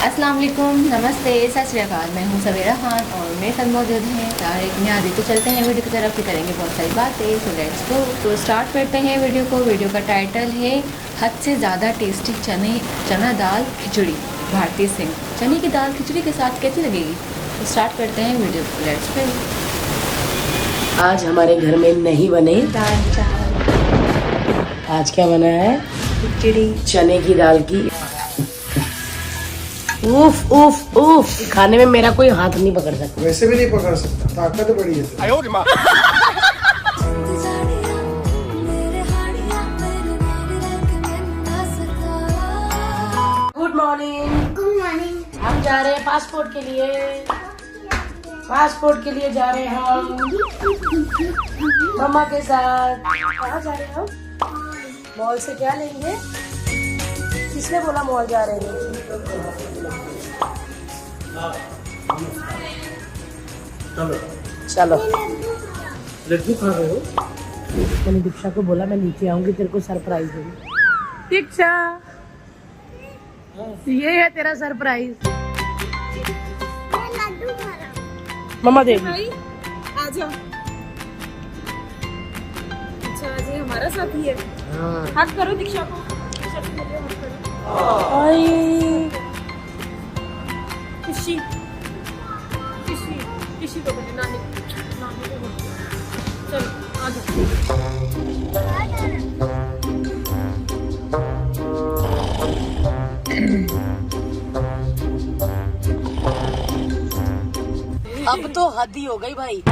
अस्सलाम वालेकुम, नमस्ते, सत श्री अकाल। मैं हूँ सवेरा खान और मेरे साथ मौजूद हैं यार एक नया आदि। तो चलते हैं वीडियो की तरफ ही करेंगे बहुत सारी बातें। So let's go. तो स्टार्ट करते हैं वीडियो को। वीडियो का टाइटल है हद से ज़्यादा टेस्टी चना दाल खिचड़ी। भारती सिंह चने की दाल खिचड़ी के साथ कैसी लगेगी? तो स्टार्ट करते हैं वीडियो को। Let's go. आज हमारे घर में नहीं बने दाल चावल। आज क्या बना है? खिचड़ी चने की दाल की। उफ उफ उफ, खाने में मेरा कोई हाथ नहीं पकड़ सकता। वैसे भी नहीं पकड़ सकता, ताकत बड़ी है। Good morning. हम जा रहे हैं पासपोर्ट के लिए। पासपोर्ट के लिए जा रहे हैं हम मम्मा के साथ। कहाँ जा रहे हैं हम? मॉल से क्या लेंगे? किसने बोला मॉल जा रहे हैं? चलो लड्डू खा रहे हो? मैंने दीक्षा को बोला मैं नीचे आऊंगी, तेरे को सरप्राइज दूंगी। दीक्षा, ये है तेरा सरप्राइज। मम्मा दे आजा। अच्छा आज ये हमारा साथी है। हक करो दीक्षा को। खुशी खुशी खुशी को बोले नानी नानी को बोले। चलो आजा। अब तो हद ही हो गई भाई।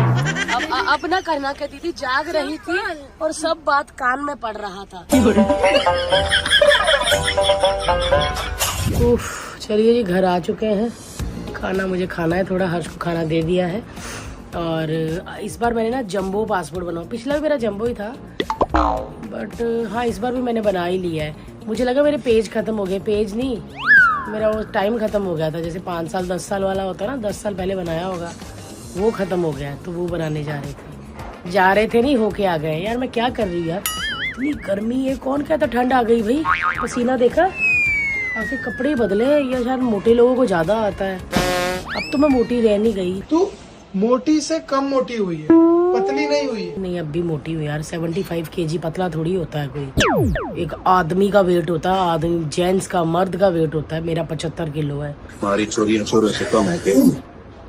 अब ना करना क्या, दीदी जाग रही थी और सब बात कान में पड़ रहा था। उफ, चलिए जी घर आ चुके हैं। खाना मुझे खाना है, थोड़ा हर्ष को खाना दे दिया है। और इस बार मैंने ना जंबो पासपोर्ट बनाया। पिछला भी मेरा जंबो ही था, बट हाँ इस बार भी मैंने बना ही लिया है। मुझे लगा मेरे पेज खत्म हो गए। पेज नहीं, मेरा वो टाइम खत्म हो गया था। जैसे 5 साल 10 साल वाला होता है ना, 10 साल पहले बनाया होगा, वो खत्म हो गया। तो वो बनाने जा रहे थे नहीं, होके आ गए। यार मैं क्या कर रही हूँ यार, इतनी गर्मी है। कौन कहता ठंड आ गई भाई? पसीना देखा, ऐसे कपड़े बदले। या शायद मोटे लोगों को ज्यादा आता है। अब तो मैं मोटी रह नहीं गई। तू मोटी से कम मोटी हुई है, पतली नहीं हुई है। नहीं अब भी मोटी हूँ यार। 75 kg पतला थोड़ी होता है कोई। एक आदमी का वेट होता है, आदमी जेंट्स का, मर्द का वेट होता है। मेरा 75 किलो है। हमारी चोरियां चोरों से कम है।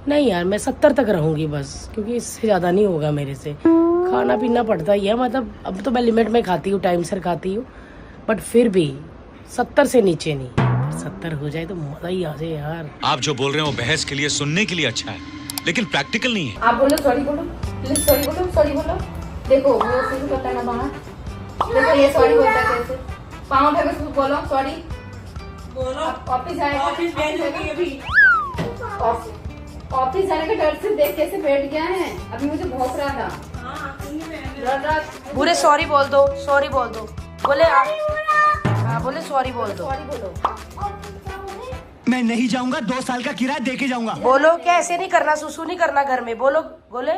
नहीं यार मैं 70 तक रहूंगी बस, क्योंकि इससे ज्यादा नहीं होगा मेरे से। खाना पीना पड़ता ही है, मतलब अब तो मैं लिमिट में खाती हूँ, टाइम से खाती हूँ, बट फिर भी 70 से नीचे नहीं। 70 हो जाए तो मजा ही आ जाए यार। आप जो बोल रहे हो बहस के लिए सुनने के लिए अच्छा है, लेकिन प्रैक्टिकल नहीं है। आप बोलो सॉरी बोलो, प्लीज सॉरी बोलो, सॉरी बोलो। देखो वो शुरू करता है ना बाहर। देखो ये सॉरी बोलता है कैसे। पाँव उठा के शुरू बोलो सॉरी। बोलो ऑफिस जाएगा, ऑफिस गई होगी अभी। ऑफिस जाने के डर से देख कैसे बैठ गया है। अभी मुझे भौंक रहा था। डर रहा। पूरे सॉरी बोल दो, सॉरी बोल दो। बोले हाँ बोले सॉरी बोल दो। सॉरी बोलो। मैं नहीं जाऊंगा, 2 साल का किराया दे के जाऊंगा। बोलो क्या, ऐसे नहीं करना, सुसु नहीं करना घर में। बोलो बोले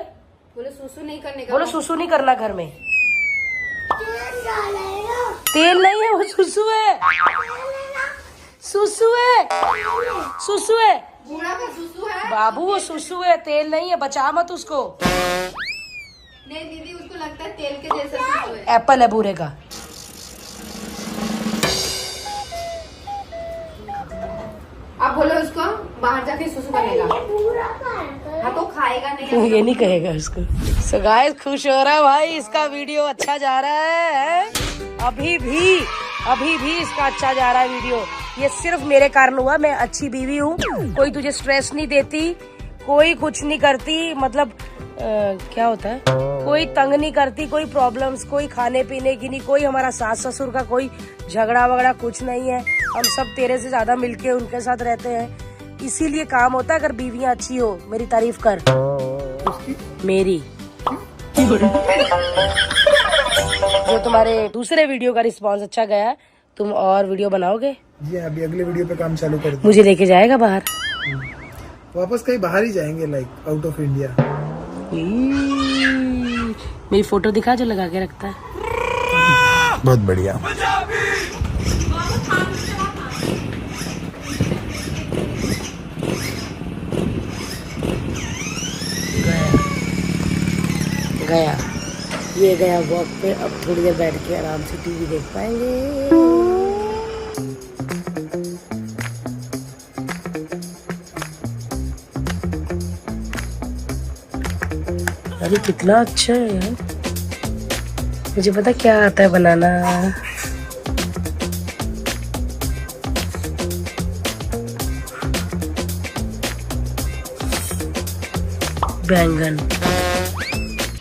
बोले सुसु नहीं करने का। बोलो सुसु नहीं करना घर में। तेल नहीं है, वो सुसु है। सुसु है, सुसु है बूढ़ा का सुसु है बाबू, वो सुसु है, तेल नहीं है। बचा मत उसको। नहीं दीदी उसको लगता है तेल के जैसा सुसु है। एप्पल है बूढ़े का। आप बोलो उसको बाहर जाके सुसु करेगा। हाँ तो खाएगा नहीं। ये नहीं कहेगा उसको। सो गाइस खुश हो रहा है भाई, इसका वीडियो अच्छा जा रहा है। अभी भी इसका अच्छा जा रहा है वीडियो। ये सिर्फ मेरे कारण हुआ। मैं अच्छी बीवी हूँ, कोई तुझे स्ट्रेस नहीं देती, कोई कुछ नहीं करती। मतलब क्या होता है, कोई तंग नहीं करती, कोई प्रॉब्लम्स, कोई खाने पीने की नहीं, कोई हमारा सास ससुर का कोई झगड़ा वगड़ा कुछ नहीं है। हम सब तेरे से ज्यादा मिलके उनके साथ रहते हैं। इसीलिए काम होता है। अगर बीवियां अच्छी हो, मेरी तारीफ कर। मेरी जो तुम्हारे दूसरे वीडियो का रिस्पांस अच्छा गया, तुम और वीडियो बनाओगे? जी अभी अगले वीडियो पे काम चालू कर दो। मुझे लेके जाएगा बाहर? वापस कहीं बाहर ही जाएंगे, लाइक आउट ऑफ इंडिया। मेरी फोटो दिखा जो लगा के रखता है। बहुत बढ़िया। गया, ये गया वॉक पे। अब थोड़ी देर बैठ के आराम से टीवी देख पाएंगे। अरे कितना अच्छा है यार, मुझे पता क्या आता है बनाना। बैंगन।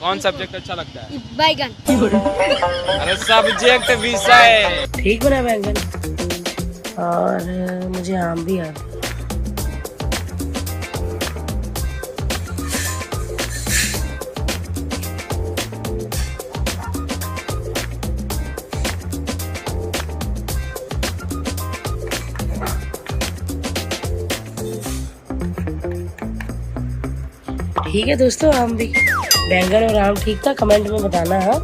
कौन सब्जेक्ट अच्छा लगता है? बैगन। अरे सब्जेक्ट विषय। ठीक बना बैंगन। और मुझे आम भी आता है। ठीक है दोस्तों, आम भी, बैंगन और आम ठीक था। कमेंट में बताना। हाँ,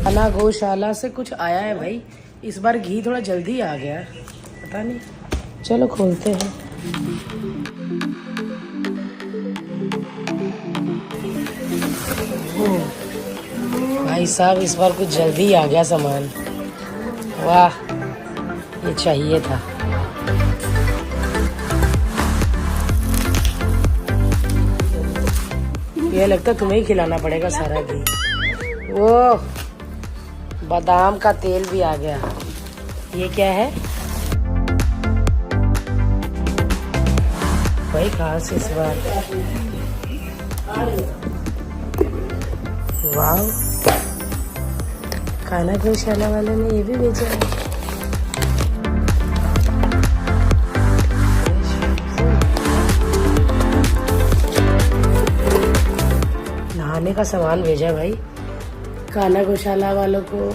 खाना गौशाला से कुछ आया है भाई। इस बार घी थोड़ा जल्दी आ गया है, पता नहीं। चलो खोलते हैं। भाई साहब, इस बार कुछ जल्दी आ गया सामान। वाह, ये चाहिए था। ये लगता है तुम्हें ही खिलाना पड़ेगा सारा घी। वो बादाम का तेल भी आ गया। ये क्या है भाई, कहाँ से इस बार? वाह, खाना गौशाला वाले ने ये भी बेचा है। नहाने का सामान भेजा है भाई। खाना गौशाला वालों को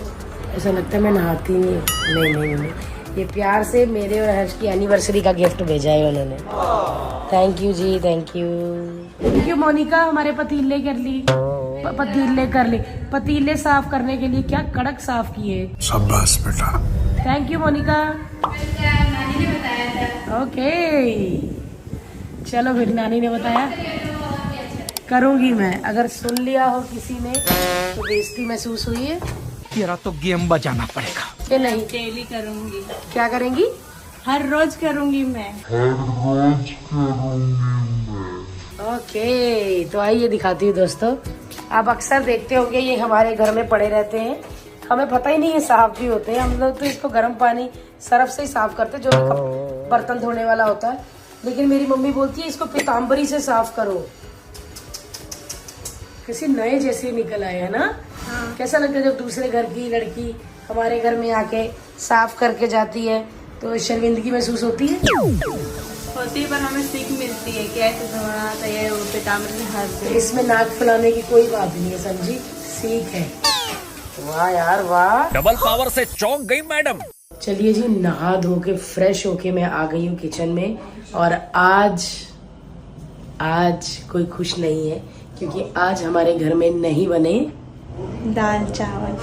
ऐसा लगता है मैं नहाती नहीं। ये प्यार से मेरे और हर्ष की एनिवर्सरी का गिफ्ट भेजा है उन्होंने। Thank you ji, thank you Monica. हमारे पतीले कर ली। पतीले साफ करने के लिए क्या कड़क साफ किए। शाबाश बेटा। Thank you Monica. नानी ने बताया था। ओके, चलो फिर, नानी ने बताया, करूंगी मैं। अगर सुन लिया हो किसी ने तो बेइज्जती महसूस हुई है। तेरा तो गेम बजाना पड़ेगा। कि नहीं? डेली करूंगी, क्या करेंगी? हर रोज करूंगी मैं। ओके, तो आइए दिखाती हूँ दोस्तों। आप अक्सर देखते होंगे ये हमारे घर में पड़े रहते हैं, हमें पता ही नहीं ये साफ भी होते हैं। हम लोग तो इसको गर्म पानी सर्फ से ही साफ करते हैं, जो भी बर्तन धोने वाला होता है। लेकिन मेरी मम्मी बोलती है इसको पीताम्बरी से साफ करो। किसी नए जैसे निकल आए है ना। हाँ। कैसा लगता है जब दूसरे घर की लड़की हमारे घर में आके साफ करके जाती है, तो शर्मिंदगी महसूस होती है। पर हमें सीख मिलती है कि ऐसे धोना चाहिए, वो पीताम्बरी हाथ। इसमें नाक फुलाने की कोई बात नहीं है, समझी, सीख है। वाह यार वाह, डबल पावर से चौंक गई मैडम। चलिए जी, नहा धो के फ्रेश होके मैं आ गई हूँ किचन में। और आज कोई खुश नहीं है, क्योंकि आज हमारे घर में नहीं बने दाल चावल।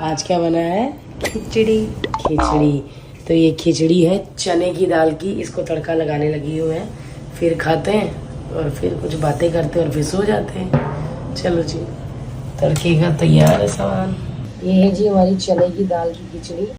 आज क्या बना है? खिचड़ी। तो ये खिचड़ी है चने की दाल की। इसको तड़का लगाने लगी हूँ मैं। फिर खाते हैं और फिर कुछ बातें करते हैं और फिर सो जाते हैं। चलो जी, तड़के का तैयार है सामान। ये है जी हमारी चने की दाल की खिचड़ी।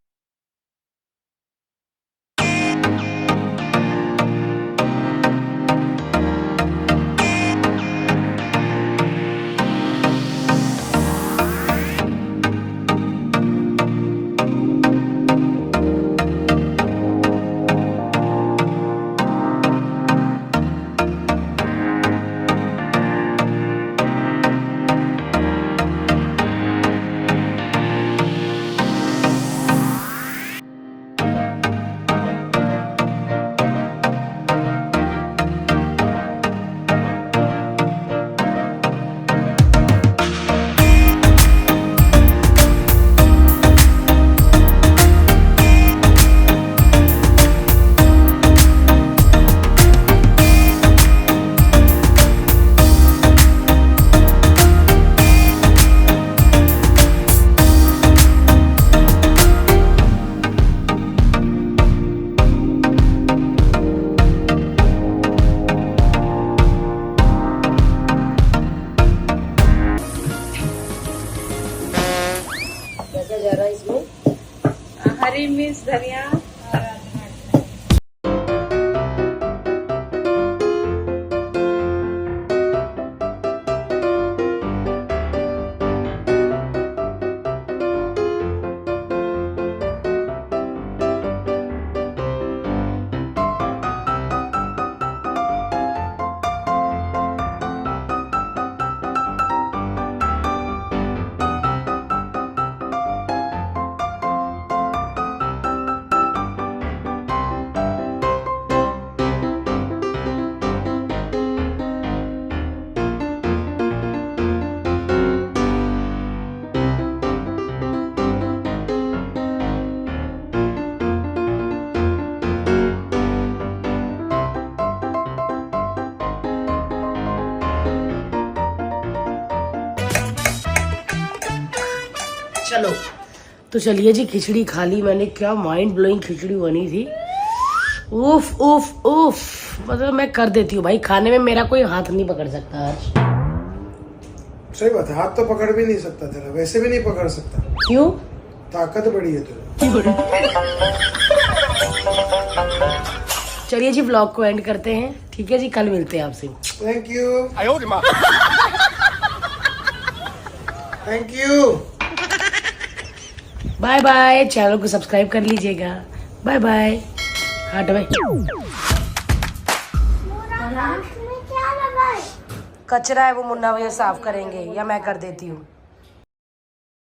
हरी मिर्च धनिया चलो तो चलिए जी, खिचड़ी खा ली मैंने। क्या माइंड ब्लोइंग खिचड़ी बनी थी। उफ उफ उफ, मतलब मैं कर देती हूँ भाई, खाने में मेरा कोई हाथ नहीं पकड़ सकता आज। सही बात है, हाथ तो पकड़ भी नहीं सकता तेरा, वैसे भी नहीं पकड़ सकता। क्यों? ताकत बड़ी है तेरी। चलिए जी, व्लॉग को एंड करते हैं। ठीक है जी, कल मिलते हैं आपसे। Thank you. Thank you. Bye bye. Channel को सब्सक्राइब कर लीजिएगा। Bye bye. हट भाई, कचरा है वो मुन्ना भैया साफ करेंगे या मैं कर देती हूँ।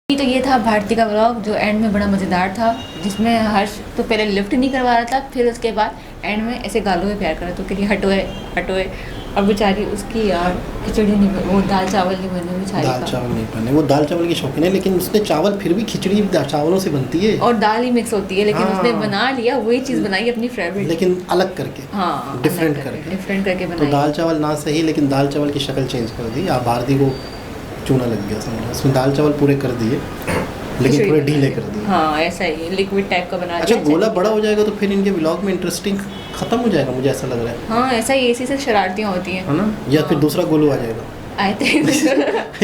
तो ये था भारती का व्लॉग जो एंड में बड़ा मज़ेदार था, जिसमें हर्ष तो पहले लिफ्ट नहीं करवा रहा था, फिर उसके बाद एंड में ऐसे गालों में प्यार करा तो कि हटोए हटोए। और बेचारी उसकी यार खिचड़ी नहीं बनी, वो दाल चावल नहीं बने बेचारी। दाल चावल नहीं बने, वो दाल चावल की शौकीन है, लेकिन उसने चावल फिर भी खिचड़ी चावलों से बनती है और दाल ही मिक्स होती है, लेकिन हाँ। उसने बना लिया वही चीज़ बनाई अपनी फेवरेट, लेकिन अलग करके, हाँ डिफरेंट करके डिफरेंट तो बनाई। दाल चावल ना सही, लेकिन दाल चावल की शक्ल चेंज कर दी। आप भारती को चूना लग गया समझो, उसने दाल चावल पूरे कर दिए लेकिन थोड़े ढीले कर दिए। हाँ ऐसा ही लिक्विड टाइप का बना अच्छा, दिया। गोला बड़ा हो जाएगा तो फिर इनके व्लॉग में इंटरेस्टिंग खत्म हो जाएगा, मुझे ऐसा लग रहा है। हाँ ऐसा ही, इसी से शरारतियाँ होती हैं, है ना? या फिर दूसरा गोलू आ जाएगा, आए थे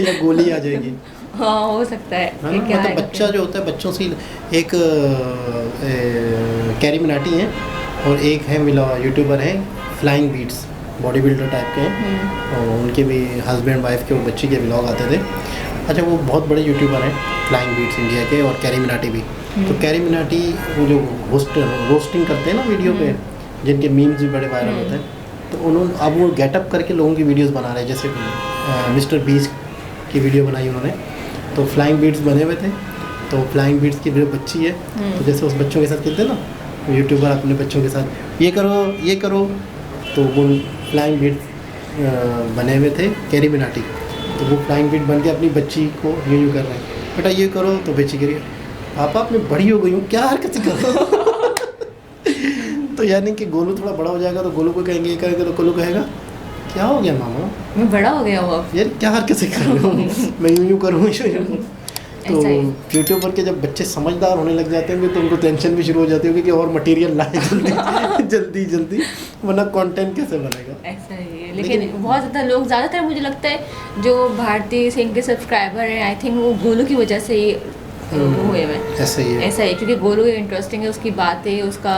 या गोली आ जाएगी, हाँ हो सकता है। है ना? मतलब बच्चा जो होता है, बच्चों से एक कैरी मिनाटी है और एक है यूट्यूबर है flying beats, body builder type के हैं, और उनके भी हस्बैंड वाइफ के और बच्चे के व्लॉग आते थे। अच्छा, वो बहुत बड़े यूट्यूबर हैं फ्लाइंग बीट्स इंडिया के, और कैरी मिनाटी भी। तो कैरी मिनाटी वो जो रोस्टिंग करते हैं ना वीडियो पे, जिनके मीम्स भी बड़े वायरल होते हैं, तो उन्होंने अब वो गेटअप करके लोगों की वीडियोस बना रहे हैं। जैसे मिस्टर बीस्ट की वीडियो बनाई उन्होंने, तो फ्लाइंग बीट्स बने हुए थे, तो फ्लाइंग बीट्स की जो बच्ची है, तो जैसे उस बच्चों के साथ खेलते हैं ना यूट्यूबर अपने बच्चों के साथ, ये करो, तो वो फ्लाइंग बीट्स बने हुए थे कैरी मिनाटी। तो वो फ्लाइंग बीट बन के अपनी बच्ची को यूँ कर रहे हैं, बेटा ये करो, तो बच्ची करिए पापा मैं बड़ी हो गई हूँ, क्या हरकत करो। तो यानी कि गोलू थोड़ा बड़ा हो जाएगा तो गोलू को कहेंगे, ये करेंगे तो गोलू कहेगा क्या हो गया मामा, मैं बड़ा हो गया हूँ अब, यार क्या हरकत कर रहे हो, मैं यूँ करूँ यूँ। तो यूट्यूबर के जब बच्चे समझदार होने लग जाते होंगे तो उनको टेंशन भी शुरू हो जाती होगी कि और मटेरियल लाए जल्दी, वरना कंटेंट कैसे बनेगा। ऐसा ही है, लेकिन बहुत ज़्यादा लोग, ज़्यादातर मुझे लगता है जो भारती सिंह के सब्सक्राइबर हैं, आई थिंक वो गोलू की वजह से ही हुए हैं। ऐसा ही है, ऐसा ही, क्योंकि गोलू इंटरेस्टिंग है, उसकी बातें, उसका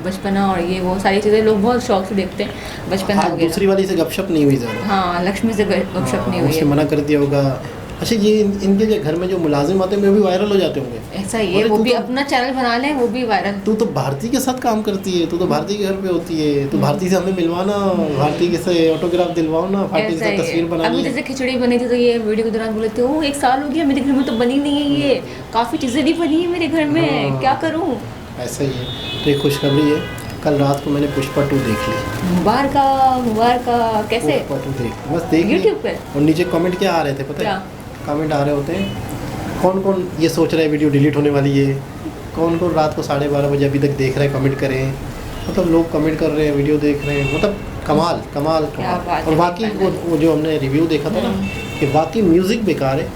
बचपना और ये वो सारी चीज़ें लोग बहुत शौक से देखते हैं। बचपना हाँ, दूसरी वाली से गपशप नहीं हुई ज़्यादा। हाँ, लक्ष्मी से गपशप नहीं हुई, उसने मना कर दिया होगा। अच्छा, ये इनके जो घर में जो मुलाजिम आते हैं वो भी वायरल हो जाते होंगे। ऐसा ही है, वो भी अपना चैनल बना लें, वो भी वायरल। तू तो भारती के साथ काम करती है, तू तो भारती के घर पे होती है, तो भारती से हमें मिलवाना, भारती के से ऑटोग्राफ दिलवाओ ना, भारती के साथ तस्वीर बनानी अभी है। जैसे खिचड़ी बनी थी तो ये वीडियो के दौरान बोले थे, ओ 1 साल हो गया मेरे घर में तो बनी नहीं है, ये काफ़ी चीज़ें नहीं बनी है मेरे घर में, क्या करूँ। ऐसा ही है। तो एक खुशखबरी है, कल रात को मैंने पुष्पा 2 देख ली। मुबारका। कैसे? पुष्पा 2 देख, बस देख ली। YouTube पे? और नीचे कमेंट क्या आ रहे थे पता है? कमेंट आ रहे होते हैं, कौन ये सोच रहा है वीडियो डिलीट होने वाली है, कौन रात को 12:30 बजे अभी तक देख रहे हैं, कमेंट करें। मतलब लोग कमेंट कर रहे हैं, वीडियो देख रहे हैं, मतलब कमाल। और वाकई वो जो हमने रिव्यू देखा था ना, कि वाकई म्यूज़िक बेकार है,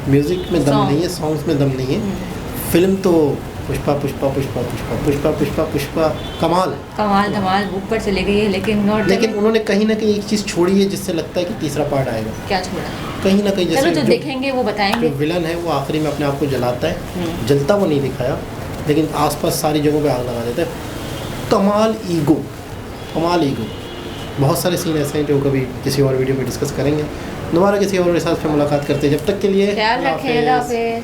म्यूज़िक में दम नहीं है, सॉन्ग्स में दम नहीं है। फिल्म तो पुष्पा कमाल धमाल ऊपर चले गई है, लेकिन उन्होंने कहीं ना कहीं एक चीज़ छोड़ी है जिससे लगता है कि तीसरा पार्ट आएगा। क्या छोड़ा? कहीं ना कहीं, जैसे जो देखेंगे वो बताएंगे। जो विलन है वो आखिरी में अपने आप को जलाता है, जलता वो नहीं दिखाया, लेकिन आसपास सारी जगहों पे आग लगा देता है। कमाल ईगो। बहुत सारे सीन ऐसे हैं जो कभी किसी और वीडियो में डिस्कस करेंगे। दोबारा किसी और के साथ फिर मुलाकात करते हैं। जब तक के लिए ख्याल रखें, अल्लाह हाफिज़।